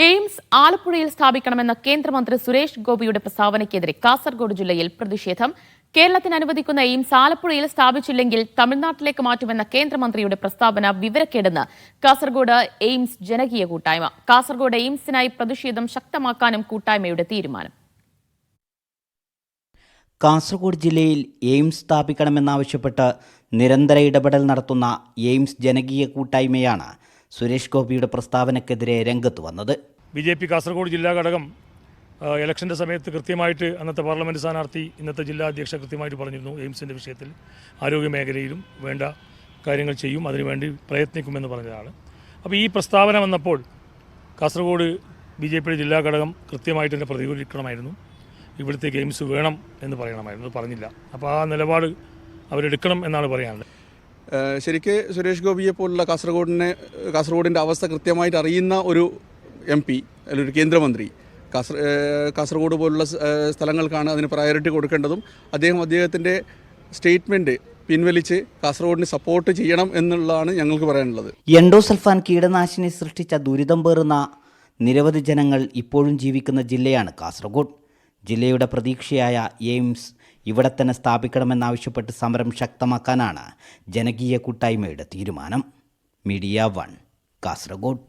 AIIMS ആലപ്പുഴയിൽ സ്ഥാപിക്കണമെന്ന കേന്ദ്രമന്ത്രി സുരേഷ് ഗോപിയുടെ പ്രസ്താവനയ്ക്കെതിരെ കാസർഗോഡ് ജില്ലയിൽ പ്രതിഷേധം. കേരളത്തിന് അനുവദിക്കുന്ന എയിംസ് ആലപ്പുഴയിൽ സ്ഥാപിച്ചില്ലെങ്കിൽ തമിഴ്നാട്ടിലേക്ക് മാറ്റുമെന്ന കേന്ദ്രമന്ത്രിയുടെ പ്രസ്താവന വിവരക്കേടെന്ന് കാസർഗോഡ് എയിംസ് ജനകീയ കൂട്ടായ്മ. കാസർഗോഡ് എയിംസിനായി പ്രതിഷേധം ശക്തമാക്കാനും കൂട്ടായ്മയുടെ തീരുമാനം. കാസർഗോഡ് ജില്ലയിൽ എയിംസ് സ്ഥാപിക്കണമെന്നാവശ്യപ്പെട്ട് നിരന്തര ഇടപെടൽ നടത്തുന്ന എയിംസ് ജനകീയ കൂട്ടായ്മയാണ് സുരേഷ് ഗോപിയുടെ പ്രസ്താവനയ്ക്കെതിരെ രംഗത്ത് വന്നത്. BJP കാസർഗോഡ് ജില്ലാ ഘടകം ഇലക്ഷൻ്റെ സമയത്ത് കൃത്യമായിട്ട് അന്നത്തെ പാർലമെൻറ്റ് സ്ഥാനാർത്ഥി ഇന്നത്തെ ജില്ലാ അധ്യക്ഷ കൃത്യമായിട്ട് പറഞ്ഞിരുന്നു, എയിംസിൻ്റെ വിഷയത്തിൽ ആരോഗ്യ മേഖലയിലും വേണ്ട കാര്യങ്ങൾ ചെയ്യും, അതിനുവേണ്ടി പ്രയത്നിക്കുമെന്ന് പറഞ്ഞതാണ്. അപ്പോൾ ഈ പ്രസ്താവന വന്നപ്പോൾ കാസർഗോഡ് BJP ജില്ലാ ഘടകം കൃത്യമായിട്ട് തന്നെ പ്രതികരിക്കണമായിരുന്നു. ഇവിടുത്തെ എയിംസ് വേണം എന്ന് പറയണമായിരുന്നു, അത് പറഞ്ഞില്ല. അപ്പോൾ ആ നിലപാട് അവരെടുക്കണം എന്നാണ് പറയാനുള്ളത്. ശരിക്ക് സുരേഷ് ഗോപിയെ പോലുള്ള കാസർഗോഡിൻ്റെ അവസ്ഥ കൃത്യമായിട്ട് അറിയുന്ന ഒരു MP അല്ലെങ്കിൽ ഒരു കേന്ദ്രമന്ത്രി കാസർഗോഡ് പോലുള്ള സ്ഥലങ്ങൾക്കാണ് അതിന് പ്രയോറിറ്റി കൊടുക്കേണ്ടതും അദ്ദേഹത്തിൻ്റെ സ്റ്റേറ്റ്മെൻറ്റ് പിൻവലിച്ച് കാസർഗോഡിന് സപ്പോർട്ട് ചെയ്യണം എന്നുള്ളതാണ് ഞങ്ങൾക്ക് പറയാനുള്ളത്. എൻഡോസൾഫാൻ കീടനാശിനി സൃഷ്ടിച്ച ദുരിതം പേറുന്ന നിരവധി ജനങ്ങൾ ഇപ്പോഴും ജീവിക്കുന്ന ജില്ലയാണ് കാസർഗോഡ്. ജില്ലയുടെ പ്രതീക്ഷയായ എയിംസ് ഇവിടെ തന്നെ സ്ഥാപിക്കണമെന്നാവശ്യപ്പെട്ട് സമരം ശക്തമാക്കാനാണ് ജനകീയ കൂട്ടായ്മയുടെ തീരുമാനം. മീഡിയ 1 കാസർഗോഡ്.